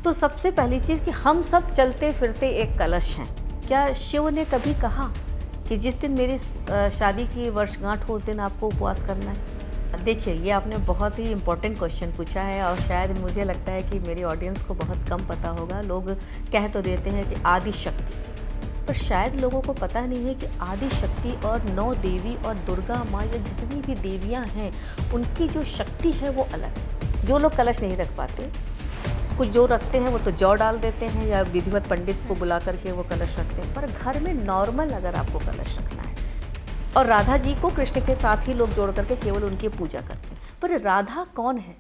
तो सबसे पहली चीज़ कि हम सब चलते फिरते एक कलश हैं। क्या शिव ने कभी कहा कि जिस दिन मेरी शादी की वर्षगांठ हो उस दिन आपको उपवास करना है? देखिए, ये आपने बहुत ही इम्पोर्टेंट क्वेश्चन पूछा है और शायद मुझे लगता है कि मेरी ऑडियंस को बहुत कम पता होगा। लोग कह तो देते हैं कि आदि शक्ति, पर शायद लोगों को पता नहीं है कि आदि शक्ति और 9 देवी और दुर्गा माँ या जितनी भी देवियाँ हैं, उनकी जो शक्ति है वो अलग है। जो लोग कलश नहीं रख पाते, कुछ जो रखते हैं वो तो जौ डाल देते हैं या विधिवत पंडित को बुला करके वो कलश रखते हैं, पर घर में नॉर्मल अगर आपको कलश रखना है, और राधा जी को कृष्ण के साथ ही लोग जोड़ करके केवल उनकी पूजा करते हैं, पर राधा कौन है?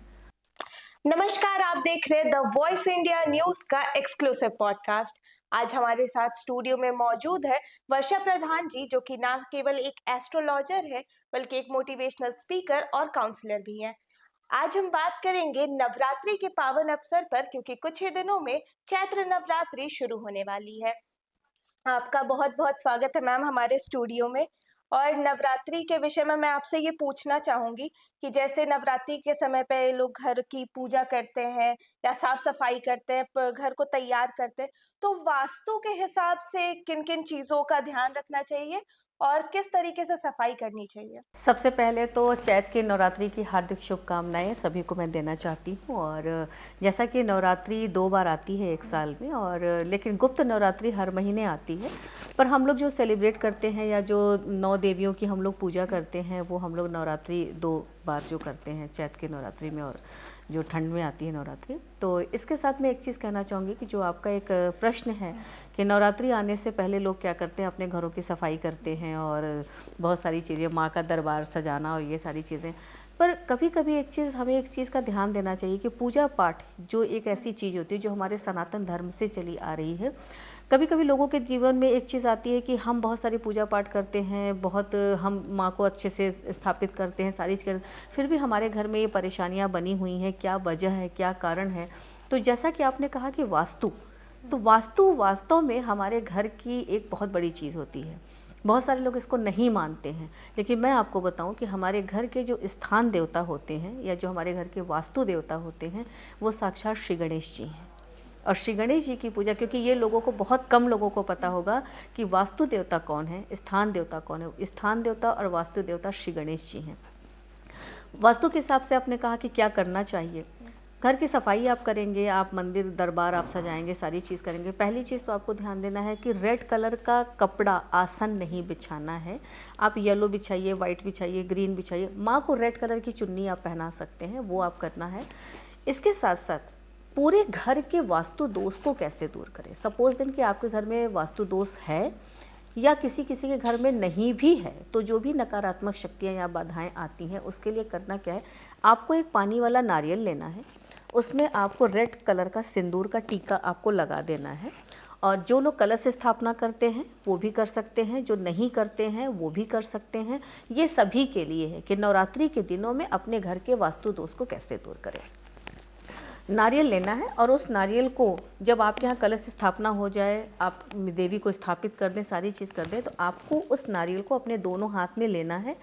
नमस्कार, आप देख रहे हैं द वॉइस इंडिया न्यूज का एक्सक्लूसिव पॉडकास्ट। आज हमारे साथ स्टूडियो में मौजूद है वर्षा प्रधान जी, जो कि ना केवल एक एस्ट्रोलॉजर है बल्कि एक मोटिवेशनल स्पीकर और काउंसलर भी हैं। आज हम बात करेंगे नवरात्रि के पावन अवसर पर, क्योंकि कुछ ही दिनों में चैत्र नवरात्रि शुरू होने वाली है। आपका बहुत बहुत स्वागत है मैम हमारे स्टूडियो में। और नवरात्रि के विषय में मैं आपसे ये पूछना चाहूंगी कि जैसे नवरात्रि के समय पे लोग घर की पूजा करते हैं या साफ सफाई करते हैं, घर को तैयार करते हैं, तो वास्तु के हिसाब से किन किन चीजों का ध्यान रखना चाहिए और किस तरीके से सफाई करनी चाहिए? सबसे पहले तो चैत्र की नवरात्रि की हार्दिक शुभकामनाएं सभी को मैं देना चाहती हूँ। और जैसा कि नवरात्रि 2 बार आती है एक साल में, और लेकिन गुप्त नवरात्रि हर महीने आती है, पर हम लोग जो सेलिब्रेट करते हैं या जो 9 देवियों की हम लोग पूजा करते हैं, वो हम लोग नवरात्रि 2 बार जो करते हैं चैत्र की नवरात्रि में, और जो ठंड में आती है नवरात्रि। तो इसके साथ मैं एक चीज़ कहना चाहूँगी कि जो आपका एक प्रश्न है कि नवरात्रि आने से पहले लोग क्या करते हैं, अपने घरों की सफाई करते हैं और बहुत सारी चीज़ें, माँ का दरबार सजाना और ये सारी चीज़ें। पर कभी कभी हमें एक चीज़ का ध्यान देना चाहिए कि पूजा पाठ जो एक ऐसी चीज़ होती है जो हमारे सनातन धर्म से चली आ रही है। कभी कभी लोगों के जीवन में एक चीज़ आती है कि हम बहुत सारी पूजा पाठ करते हैं, बहुत हम माँ को अच्छे से स्थापित करते हैं, सारी चीज़ें, फिर भी हमारे घर में ये परेशानियाँ बनी हुई हैं। क्या वजह है, क्या कारण है? तो जैसा कि आपने कहा कि वास्तु, तो वास्तु वास्तव में हमारे घर की एक बहुत बड़ी चीज़ होती है। बहुत सारे लोग इसको नहीं मानते हैं, लेकिन मैं आपको बताऊं कि हमारे घर के जो स्थान देवता होते हैं या जो हमारे घर के वास्तु देवता होते हैं, वो साक्षात श्री गणेश जी हैं। और श्री गणेश जी की पूजा, क्योंकि ये लोगों को, बहुत कम लोगों को पता होगा कि वास्तु देवता कौन है, स्थान देवता कौन है। स्थान देवता और वास्तु देवता श्री गणेश जी हैं। वास्तु के हिसाब से आपने कहा कि क्या करना चाहिए। घर की सफाई आप करेंगे, आप मंदिर दरबार आप सजाएंगे, सारी चीज़ करेंगे। पहली चीज़ तो आपको ध्यान देना है कि रेड कलर का कपड़ा, आसन नहीं बिछाना है। आप येलो बिछाइए, वाइट बिछाइए, ग्रीन बिछाइए। माँ को रेड कलर की चुन्नी आप पहना सकते हैं, वो आप करना है। इसके साथ साथ पूरे घर के वास्तु दोष को कैसे दूर करें। सपोज दिन कि आपके घर में वास्तु दोष है या किसी किसी के घर में नहीं भी है, तो जो भी नकारात्मक शक्तियाँ या बाधाएं आती हैं, उसके लिए करना क्या है, आपको एक पानी वाला नारियल लेना है, उसमें आपको रेड कलर का सिंदूर का टीका आपको लगा देना है। और जो लोग कलश स्थापना करते हैं वो भी कर सकते हैं, जो नहीं करते हैं वो भी कर सकते हैं। ये सभी के लिए है कि नवरात्रि के दिनों में अपने घर के वास्तु दोष को कैसे दूर करें। नारियल लेना है, और उस नारियल को जब आपके यहाँ कलश स्थापना हो जाए, आप देवी को स्थापित कर दें, सारी चीज़ कर दें, तो आपको उस नारियल को अपने दोनों हाथ में लेना है।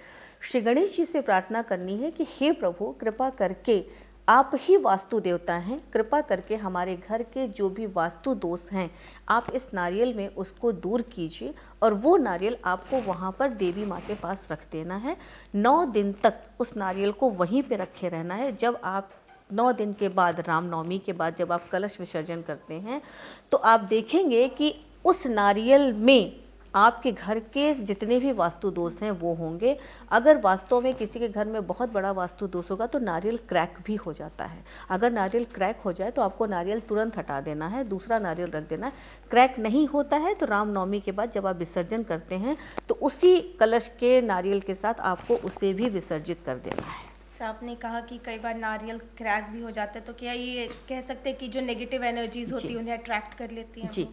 श्री गणेश जी से प्रार्थना करनी है कि हे प्रभु, कृपा करके आप ही वास्तु देवता हैं, कृपा करके हमारे घर के जो भी वास्तु दोष हैं, आप इस नारियल में उसको दूर कीजिए। और वो नारियल आपको वहाँ पर देवी माँ के पास रख देना है। 9 दिन तक उस नारियल को वहीं पे रखे रहना है। जब आप 9 दिन के बाद, रामनवमी के बाद जब आप कलश विसर्जन करते हैं, तो आप देखेंगे कि उस नारियल में आपके घर के जितने भी वास्तु दोष हैं वो होंगे। अगर वास्तव में किसी के घर में बहुत बड़ा वास्तु दोष होगा तो नारियल क्रैक भी हो जाता है। अगर नारियल क्रैक हो जाए तो आपको नारियल तुरंत हटा देना है, दूसरा नारियल रख देना है। क्रैक नहीं होता है तो रामनवमी के बाद जब आप विसर्जन करते हैं तो उसी कलश के नारियल के साथ आपको उसे भी विसर्जित कर देना है। आपने कहा कि कई बार नारियल क्रैक भी हो जाता है, तो क्या ये कह सकते हैं कि जो नेगेटिव एनर्जीज होती है उन्हें अट्रैक्ट कर लेती हैं? जी,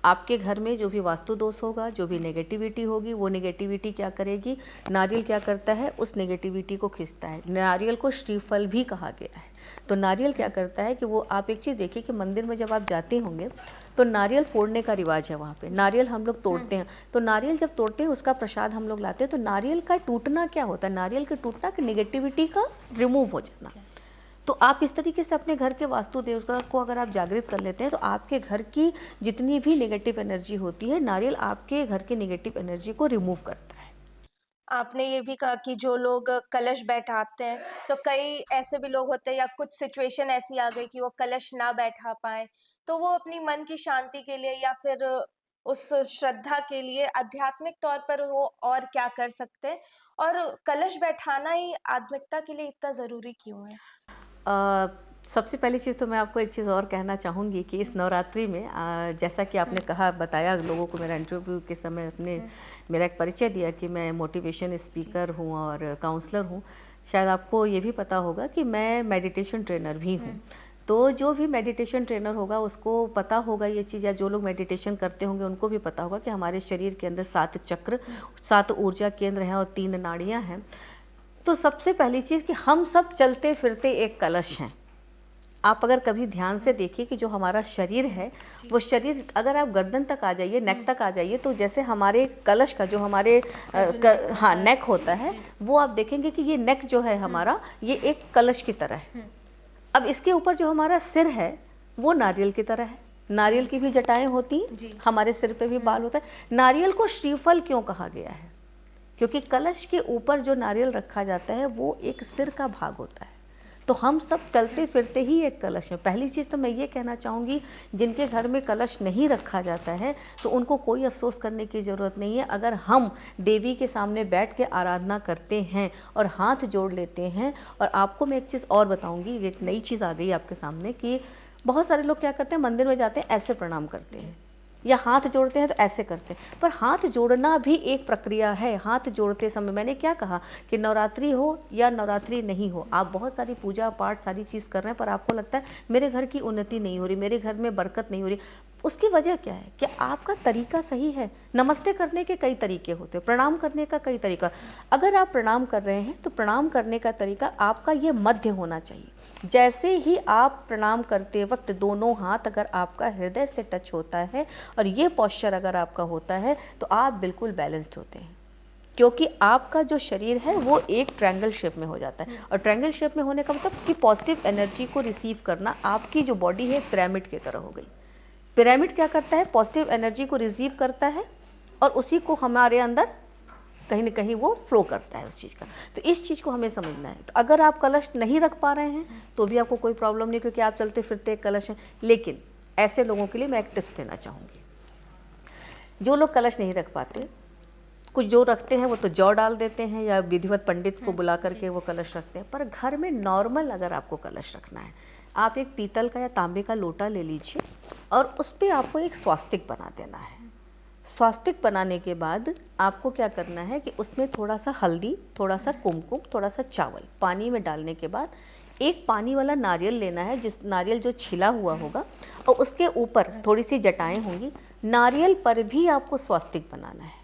आपके घर में जो भी वास्तु दोष होगा, जो भी नेगेटिविटी होगी, वो नेगेटिविटी क्या करेगी, नारियल क्या करता है, उस नेगेटिविटी को खींचता है। नारियल को श्रीफल भी कहा गया है। तो नारियल क्या करता है कि वो, आप एक चीज़ देखिए कि मंदिर में जब आप जाते होंगे तो नारियल फोड़ने का रिवाज है वहाँ पे। नारियल हम लोग तोड़ते हैं, तो नारियल जब तोड़ते हैं उसका प्रसाद हम लोग लाते हैं। तो नारियल का टूटना क्या होता है, नारियल के टूटना कि नेगेटिविटी का रिमूव हो जाना। तो आप इस तरीके से अपने घर के वास्तु देवता को अगर आप जागृत कर लेते हैं तो आपके घर की जितनी भी नेगेटिव एनर्जी होती है, नारियल आपके घर की नेगेटिव एनर्जी को रिमूव करता है। आपने ये भी कहा कि जो लोग कलश बैठाते हैं, तो कई ऐसे भी लोग होते हैं या कुछ सिचुएशन ऐसी आ गई कि वो कलश ना बैठा पाएँ, तो वो अपनी मन की शांति के लिए या फिर उस श्रद्धा के लिए आध्यात्मिक तौर पर वो और क्या कर सकते हैं? और कलश बैठाना ही आध्यात्मिकता के लिए इतना ज़रूरी क्यों है? अ, सबसे पहली चीज़ तो मैं आपको एक चीज़ और कहना चाहूँगी कि इस नवरात्रि में जैसा कि आपने कहा, बताया लोगों को, मेरा इंटरव्यू के समय अपने मेरा एक परिचय दिया कि मैं मोटिवेशन स्पीकर हूँ और काउंसलर हूँ। शायद आपको ये भी पता होगा कि मैं मेडिटेशन ट्रेनर भी हूँ। तो जो भी मेडिटेशन ट्रेनर होगा उसको पता होगा ये चीज़, या जो लोग मेडिटेशन करते होंगे उनको भी पता होगा कि हमारे शरीर के अंदर 7 चक्र, 7 ऊर्जा केंद्र हैं और 3 नाड़ियाँ हैं। तो सबसे पहली चीज़ कि हम सब चलते फिरते एक कलश हैं। आप अगर कभी ध्यान से देखिए कि जो हमारा शरीर है, वो शरीर अगर आप गर्दन तक आ जाइए, नेक तक आ जाइए, तो जैसे हमारे कलश का जो हमारे हाँ नेक होता है, वो आप देखेंगे कि ये नेक जो है हमारा, ये एक कलश की तरह है। अब इसके ऊपर जो हमारा सिर है वो नारियल की तरह है। नारियल की भी जटाएं होती हैं, हमारे सिर पे भी बाल होता है। नारियल को श्रीफल क्यों कहा गया है? क्योंकि कलश के ऊपर जो नारियल रखा जाता है वो एक सिर का भाग होता है। तो हम सब चलते फिरते ही एक कलश है। पहली चीज़ तो मैं ये कहना चाहूँगी, जिनके घर में कलश नहीं रखा जाता है तो उनको कोई अफसोस करने की ज़रूरत नहीं है। अगर हम देवी के सामने बैठ के आराधना करते हैं और हाथ जोड़ लेते हैं, और आपको मैं एक चीज़ और बताऊँगी, एक नई चीज़ आ गई आपके सामने कि बहुत सारे लोग क्या करते हैं, मंदिर में जाते हैं ऐसे प्रणाम करते हैं, या हाथ जोड़ते हैं तो ऐसे करते हैं। पर हाथ जोड़ना भी एक प्रक्रिया है। हाथ जोड़ते समय मैंने क्या कहा कि नवरात्रि हो या नवरात्रि नहीं हो, आप बहुत सारी पूजा पाठ सारी चीज़ कर रहे हैं, पर आपको लगता है मेरे घर की उन्नति नहीं हो रही, मेरे घर में बरकत नहीं हो रही। उसकी वजह क्या है? क्या आपका तरीका सही है? नमस्ते करने के कई तरीके होते हैं, प्रणाम करने का कई तरीका। अगर आप प्रणाम कर रहे हैं तो प्रणाम करने का तरीका आपका ये मध्य होना चाहिए। जैसे ही आप प्रणाम करते वक्त दोनों हाथ अगर आपका हृदय से टच होता है और ये पॉस्चर अगर आपका होता है, तो आप बिल्कुल बैलेंस्ड होते हैं। क्योंकि आपका जो शरीर है वो एक ट्रायंगल शेप में हो जाता है, और ट्रायंगल शेप में होने का मतलब कि पॉजिटिव एनर्जी को रिसीव करना, आपकी जो बॉडी है पिरामिड की तरह हो गई। पिरामिड क्या करता है? पॉजिटिव एनर्जी को रिसीव करता है और उसी को हमारे अंदर कहीं ना कहीं वो फ्लो करता है उस चीज़ का। तो इस चीज़ को हमें समझना है। तो अगर आप कलश नहीं रख पा रहे हैं तो भी आपको कोई प्रॉब्लम नहीं, क्योंकि आप चलते फिरते एक कलश हैं। लेकिन ऐसे लोगों के लिए मैं एक टिप्स देना चाहूँगी। जो लोग कलश नहीं रख पाते, कुछ जो रखते हैं वो तो जौ डाल देते हैं या विधिवत पंडित को बुला करके वो कलश रखते हैं। पर घर में नॉर्मल अगर आपको कलश रखना है, आप एक पीतल का या तांबे का लोटा ले लीजिए और उस पर आपको एक स्वास्तिक बना देना है। स्वास्तिक बनाने के बाद आपको क्या करना है कि उसमें थोड़ा सा हल्दी, थोड़ा सा कुमकुम, थोड़ा सा चावल पानी में डालने के बाद एक पानी वाला नारियल लेना है, जिस नारियल जो छिला हुआ होगा, और उसके ऊपर थोड़ी सी जटाएं होंगी। नारियल पर भी आपको स्वास्तिक बनाना है।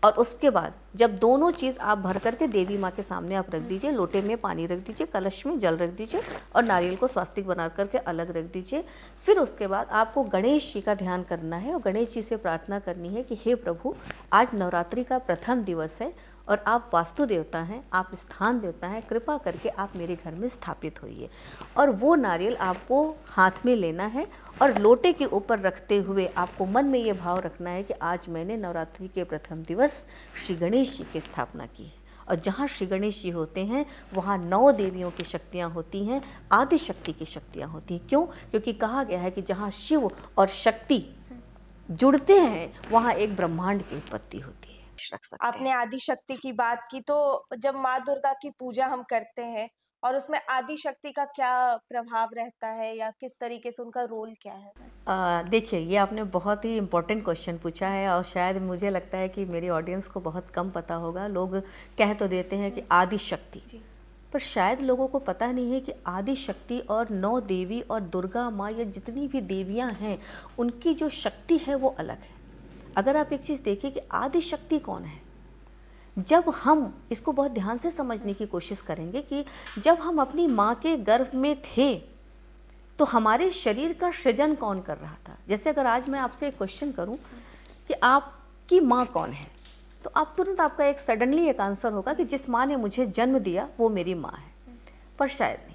और उसके बाद जब दोनों चीज़ आप भर करके देवी माँ के सामने आप रख दीजिए, लोटे में पानी रख दीजिए, कलश में जल रख दीजिए और नारियल को स्वास्तिक बना करके अलग रख दीजिए। फिर उसके बाद आपको गणेश जी का ध्यान करना है और गणेश जी से प्रार्थना करनी है कि हे प्रभु, आज नवरात्रि का प्रथम दिवस है और आप वास्तु देवता हैं, आप स्थान देवता हैं, कृपा करके आप मेरे घर में स्थापित होइए। और वो नारियल आपको हाथ में लेना है और लोटे के ऊपर रखते हुए आपको मन में ये भाव रखना है कि आज मैंने नवरात्रि के प्रथम दिवस श्री गणेश जी की स्थापना की है। और जहाँ श्री गणेश जी होते हैं वहाँ 9 देवियों की शक्तियाँ होती हैं, आदि शक्ति की शक्तियाँ होती हैं। क्यों? क्योंकि कहा गया है कि जहाँ शिव और शक्ति जुड़ते हैं वहाँ एक ब्रह्मांड की उत्पत्ति होती है। रख सकते आपने आदि शक्ति की बात की, तो जब माँ दुर्गा की पूजा हम करते हैं और उसमें आदि शक्ति का क्या प्रभाव रहता है या किस तरीके से उनका रोल क्या है? देखिए, ये आपने बहुत ही इम्पोर्टेंट क्वेश्चन पूछा है और शायद मुझे लगता है कि मेरी ऑडियंस को बहुत कम पता होगा। लोग कह तो देते हैं कि आदि शक्ति, पर शायद लोगों को पता नहीं है कि आदि शक्ति और 9 देवी और दुर्गा माँ या जितनी भी देवियाँ हैं उनकी जो शक्ति है वो अलग है। अगर आप एक चीज़ देखिए कि आदि शक्ति कौन है, जब हम इसको बहुत ध्यान से समझने की कोशिश करेंगे कि जब हम अपनी माँ के गर्भ में थे तो हमारे शरीर का सृजन कौन कर रहा था। जैसे अगर आज मैं आपसे एक क्वेश्चन करूं कि आपकी माँ कौन है, तो आप तुरंत आपका एक सडनली एक आंसर होगा कि जिस माँ ने मुझे जन्म दिया वो मेरी माँ है। पर शायद नहीं।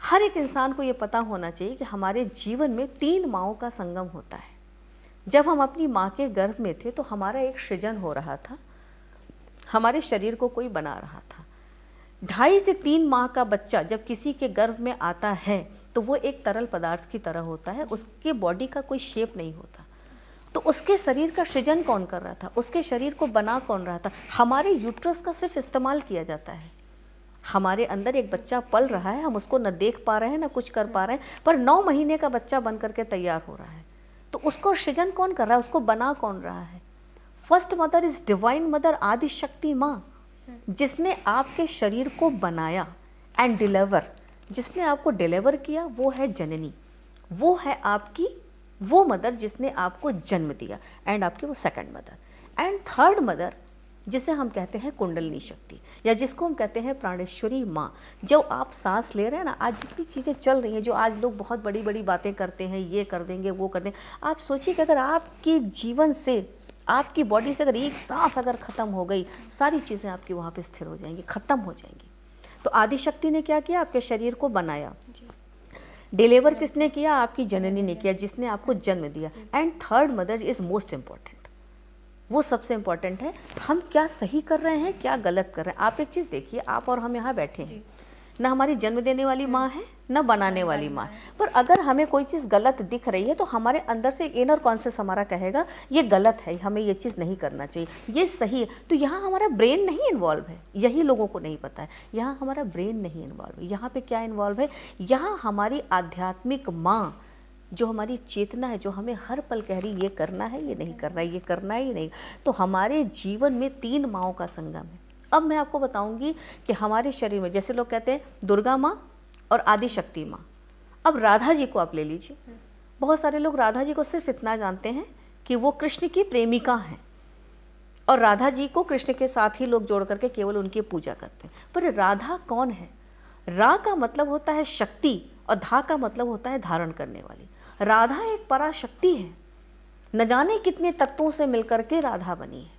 हर एक इंसान को ये पता होना चाहिए कि हमारे जीवन में 3 माँओं का संगम होता है। जब हम अपनी माँ के गर्भ में थे तो हमारा एक सृजन हो रहा था, हमारे शरीर को कोई बना रहा था। 2.5 से 3 माह का बच्चा जब किसी के गर्भ में आता है तो वो एक तरल पदार्थ की तरह होता है, उसके बॉडी का कोई शेप नहीं होता। तो उसके शरीर का सृजन कौन कर रहा था, उसके शरीर को बना कौन रहा था? हमारे यूट्रस का सिर्फ इस्तेमाल किया जाता है। हमारे अंदर एक बच्चा पल रहा है, हम उसको न देख पा रहे हैं, न कुछ कर पा रहे हैं, पर 9 महीने का बच्चा बन करके तैयार हो रहा है। तो उसको सृजन कौन कर रहा है, उसको बना कौन रहा है? First mother is divine mother, आदि शक्ति माँ, जिसने आपके शरीर को बनाया एंड डिलीवर, जिसने आपको डिलीवर किया वो है जननी, वो है आपकी वो मदर जिसने आपको जन्म दिया, एंड आपकी वो second mother. And third mother जिसे हम कहते हैं कुंडलिनी शक्ति, या जिसको हम कहते हैं प्राणेश्वरी माँ। जो आप सांस ले रहे हैं ना, आज जितनी चीज़ें चल रही हैं, जो आज लोग बहुत बड़ी बड़ी बातें करते हैं, ये कर देंगे वो कर देंगे, आप सोचिए कि अगर आपके जीवन से, आपकी बॉडी से अगर एक सांस अगर ख़त्म हो गई, सारी चीज़ें आपकी वहाँ पे स्थिर हो जाएंगी, ख़त्म हो जाएंगी। तो आदि शक्ति ने क्या किया, आपके शरीर को बनाया। डिलीवर किसने किया, आपकी जननी ने किया, जिसने आपको जन्म दिया। And third mother is most important, वो सबसे इम्पॉर्टेंट है। हम क्या सही कर रहे हैं, क्या गलत कर रहे हैं। आप एक चीज़ देखिए, आप और हम यहाँ बैठे हैं, ना हमारी जन्म देने वाली माँ है, ना बनाने वाली माँ, पर अगर हमें कोई चीज़ गलत दिख रही है तो हमारे अंदर से एक इनर कॉन्शियस हमारा कहेगा ये गलत है, हमें ये चीज़ नहीं करना चाहिए, ये सही है। तो यहाँ हमारा ब्रेन नहीं इन्वॉल्व है, यही लोगों को नहीं पता है। यहाँ हमारा ब्रेन नहीं इन्वॉल्व है, यहाँ पे क्या इन्वॉल्व है, यहाँ हमारी आध्यात्मिक माँ, जो हमारी चेतना है, जो हमें हर पल कह रही ये करना है, ये नहीं करना है, ये करना है, ये नहीं। तो हमारे जीवन में 3 माँओं का संगम है। अब मैं आपको बताऊंगी कि हमारे शरीर में, जैसे लोग कहते हैं दुर्गा माँ और आदि शक्ति माँ। अब राधा जी को आप ले लीजिए, बहुत सारे लोग राधा जी को सिर्फ इतना जानते हैं कि वो कृष्ण की प्रेमिका हैं, और राधा जी को कृष्ण के साथ ही लोग जोड़ करके केवल उनकी पूजा करते हैं। पर राधा कौन है? रा का मतलब होता है शक्ति और धा का मतलब होता है धारण करने वाली। राधा एक पराशक्ति है, न जाने कितने तत्वों से मिलकर के राधा बनी है,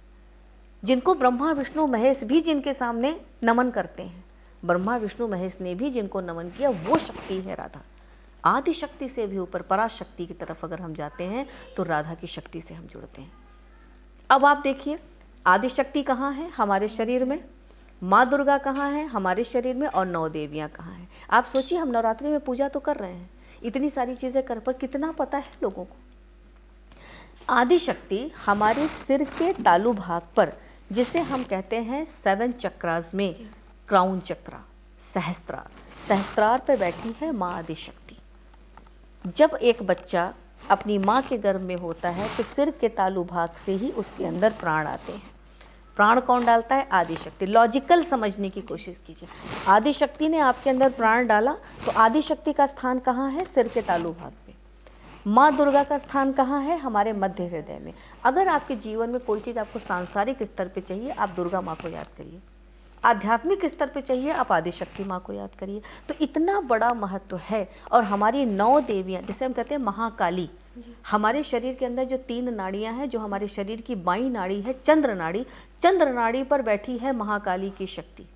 जिनको ब्रह्मा विष्णु महेश भी जिनके सामने नमन करते हैं। ब्रह्मा विष्णु महेश ने भी जिनको नमन किया, वो शक्ति है राधा। आदि शक्ति से भी ऊपर पराशक्ति की तरफ अगर हम जाते हैं तो राधा की शक्ति से हम जुड़ते हैं। अब आप देखिए, आदि शक्ति कहाँ है, हमारे शरीर में। माँ दुर्गा कहाँ है, हमारे शरीर में। और 9 देवियाँ कहाँ हैं। आप सोचिए, हम नवरात्रि में पूजा तो कर रहे हैं, इतनी सारी चीज़ें कर, पर कितना पता है लोगों को? आदि शक्ति हमारे सिर के तालु भाग पर, जिसे हम कहते हैं 7 चक्रास में क्राउन चक्रा, सहस्त्रार, सहस्त्रार पे बैठी है माँ आदि शक्ति। जब एक बच्चा अपनी माँ के गर्भ में होता है तो सिर के तालु भाग से ही उसके अंदर प्राण आते हैं। प्राण कौन डालता है? आदि शक्ति। लॉजिकल समझने की कोशिश कीजिए, आदि शक्ति ने आपके अंदर प्राण डाला, तो आदि शक्ति का स्थान कहाँ है? सिर के तालु भाग पे। माँ दुर्गा का स्थान कहाँ है? हमारे मध्य हृदय में। अगर आपके जीवन में कोई चीज़ आपको सांसारिक स्तर पे चाहिए, आप दुर्गा माँ को याद करिए। आध्यात्मिक स्तर पे चाहिए, आप आदि शक्ति माँ को याद करिए। तो इतना बड़ा महत्व है। और हमारी 9 देवियाँ, जैसे हम कहते हैं महाकाली, हमारे शरीर के अंदर जो 3 नाड़ियाँ हैं, जो हमारे शरीर की बाईं नाड़ी है चंद्र नाड़ी, चंद्र नाड़ी पर बैठी है महाकाली की शक्ति।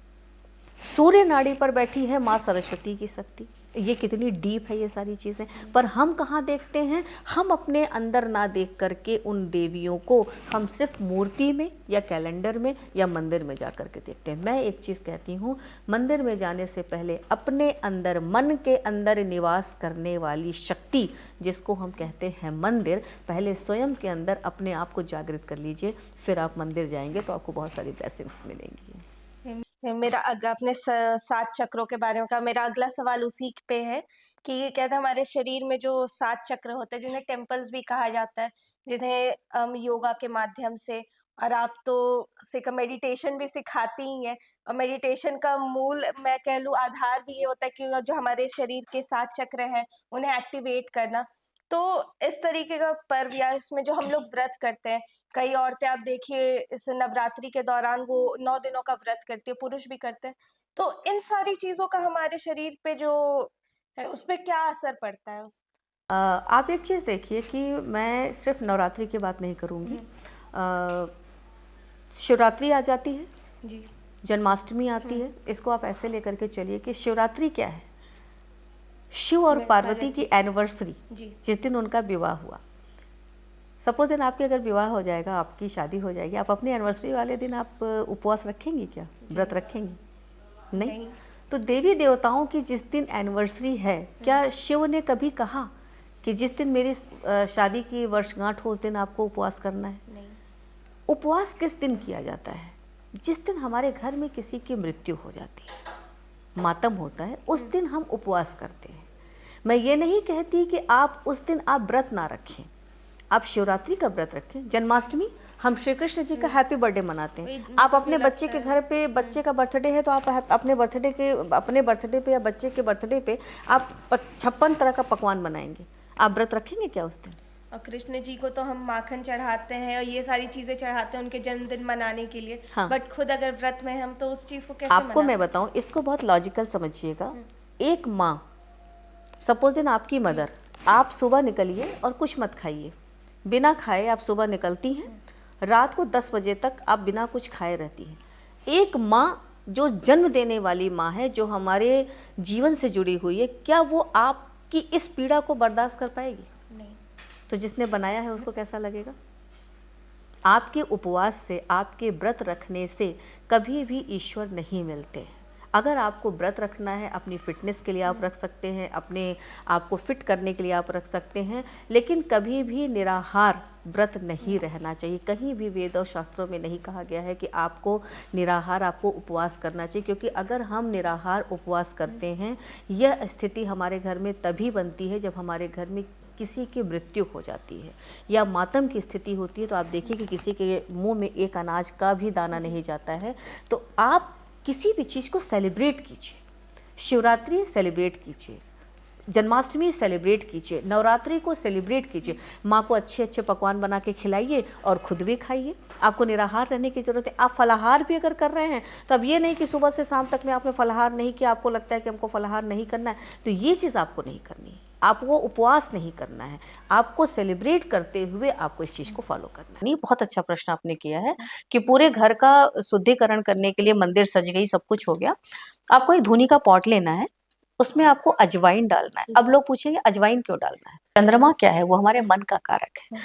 सूर्य नाड़ी पर बैठी है माँ सरस्वती की शक्ति। ये कितनी डीप है ये सारी चीज़ें, पर हम कहाँ देखते हैं? हम अपने अंदर ना देख करके उन देवियों को हम सिर्फ मूर्ति में या कैलेंडर में या मंदिर में जा करके देखते हैं। मैं एक चीज़ कहती हूँ, मंदिर में जाने से पहले अपने अंदर, मन के अंदर निवास करने वाली शक्ति, जिसको हम कहते हैं मंदिर, पहले स्वयं के अंदर अपने आप को जागृत कर लीजिए, फिर आप मंदिर जाएंगे तो आपको बहुत सारी ब्लेसिंग्स मिलेंगी। मेरा आपने 7 चक्रों के बारे में कहा, मेरा अगला सवाल उसी पे है कि कहते हैं हमारे शरीर में जो 7 चक्र होते हैं, जिन्हें टेम्पल्स भी कहा जाता है, जिन्हें हम योगा के माध्यम से, और आप तो मेडिटेशन भी सिखाती ही हैं, और मेडिटेशन का मूल, मैं कह लूँ, आधार भी ये होता है कि जो हमारे शरीर के 7 चक्र हैं उन्हें एक्टिवेट करना। तो इस तरीके का पर्व या इसमें जो हम लोग व्रत करते हैं, कई औरतें आप देखिए इस नवरात्रि के दौरान वो 9 दिनों का व्रत करती है, पुरुष भी करते हैं। तो इन सारी चीज़ों का हमारे शरीर पे जो है उसपे क्या असर पड़ता है? आप एक चीज़ देखिए कि मैं सिर्फ नवरात्रि की बात नहीं करूँगी, शिवरात्रि आ जाती है जी, जन्माष्टमी आती है। इसको आप ऐसे लेकर के चलिए कि शिवरात्रि क्या है? शिव और पार्वती की एनिवर्सरी, जी जिस दिन उनका विवाह हुआ, सपोज दिन आपके अगर विवाह हो जाएगा, आपकी शादी हो जाएगी, आप अपनी एनिवर्सरी वाले दिन आप उपवास रखेंगी क्या, व्रत रखेंगी? नहीं। तो देवी देवताओं की जिस दिन एनिवर्सरी है, क्या शिव ने कभी कहा कि जिस दिन मेरी शादी की वर्षगांठ हो उस दिन आपको उपवास करना है? नहीं। उपवास किस दिन किया जाता है? जिस दिन हमारे घर में किसी की मृत्यु हो जाती है, मातम होता है, उस दिन हम उपवास करते हैं। मैं ये नहीं कहती कि आप उस दिन आप व्रत ना रखें, आप शिवरात्रि का व्रत रखें। जन्माष्टमी हम श्री कृष्ण जी का हैप्पी बर्थडे मनाते हैं। आप अपने बच्चे के घर पे, बच्चे का बर्थडे है तो आप अपने बर्थडे पे या बच्चे के बर्थडे पे आप 56 तरह का पकवान बनाएंगे। आप व्रत रखेंगे क्या उस दिन? और कृष्ण जी को तो हम माखन चढ़ाते हैं और ये सारी चीजें चढ़ाते हैं उनके जन्मदिन मनाने के लिए। हाँ। बट खुद अगर व्रत में हम तो उस चीज को कैसे आपको मना मैं बताऊं, इसको बहुत लॉजिकल समझिएगा। एक माँ, सपोज दिन आपकी मदर, आप सुबह निकलिए और कुछ मत खाइए, बिना खाए आप सुबह निकलती हैं, रात को 10 बजे तक आप बिना कुछ खाए रहती हैं। एक माँ जो जन्म देने वाली माँ है, जो हमारे जीवन से जुड़ी हुई है, क्या वो आपकी इस पीड़ा को बर्दाश्त कर पाएगी? नहीं। तो जिसने बनाया है उसको कैसा लगेगा? आपके उपवास से, आपके व्रत रखने से कभी भी ईश्वर नहीं मिलते। अगर आपको व्रत रखना है, अपनी फिटनेस के लिए आप रख सकते हैं, अपने आप को फिट करने के लिए आप रख सकते हैं, लेकिन कभी भी निराहार व्रत नहीं रहना चाहिए। कहीं भी वेद और शास्त्रों में नहीं कहा गया है कि आपको निराहार, आपको उपवास करना चाहिए, क्योंकि अगर हम निराहार उपवास करते हैं, यह स्थिति हमारे घर में तभी बनती है जब हमारे घर में किसी की मृत्यु हो जाती है या मातम की स्थिति होती है। तो आप देखिए कि किसी के मुंह में एक अनाज का भी दाना नहीं जाता है। तो आप किसी भी चीज़ को सेलिब्रेट कीजिए, शिवरात्रि सेलिब्रेट कीजिए, जन्माष्टमी सेलिब्रेट कीजिए, नवरात्रि को सेलिब्रेट कीजिए, माँ को अच्छे अच्छे पकवान बना के खिलाइए और खुद भी खाइए। आपको निराहार रहने की ज़रूरत है। आप फलाहार भी अगर कर रहे हैं तो अब ये नहीं कि सुबह से शाम तक में आपने फलाहार नहीं किया, आपको लगता है कि हमको फलाहार नहीं करना है, तो ये चीज़ आपको नहीं करनी है। आपको उपवास नहीं करना है, आपको सेलिब्रेट करते हुए आपको इस चीज़ को फॉलो करना है। नहीं, बहुत अच्छा प्रश्न आपने किया है कि पूरे घर का शुद्धिकरण करने के लिए मंदिर सज गई, सब कुछ हो गया, आपको एक धूनी का पॉट लेना है, उसमें आपको अजवाइन डालना है। अब लोग पूछेंगे अजवाइन क्यों डालना है? चंद्रमा क्या है? वो हमारे मन का कारक है।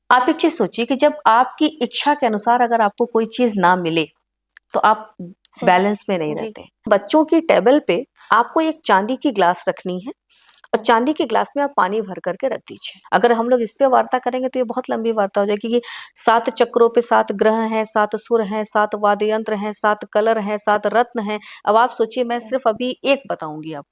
आप एक चीज सोचिए कि जब आपकी इच्छा के अनुसार अगर आपको कोई चीज ना मिले तो आप बैलेंस में नहीं रहते। बच्चों की टेबल पे आपको एक चांदी की ग्लास रखनी है और चांदी के ग्लास में आप पानी भर करके रख दीजिए। अगर हम लोग इस पे वार्ता करेंगे तो ये बहुत लंबी वार्ता हो जाएगी कि 7 चक्रों पे 7 ग्रह हैं, 7 सुर हैं, 7 वाद्य यंत्र हैं, 7 कलर हैं, 7 रत्न हैं। अब आप सोचिए, मैं सिर्फ अभी एक बताऊंगी आपको।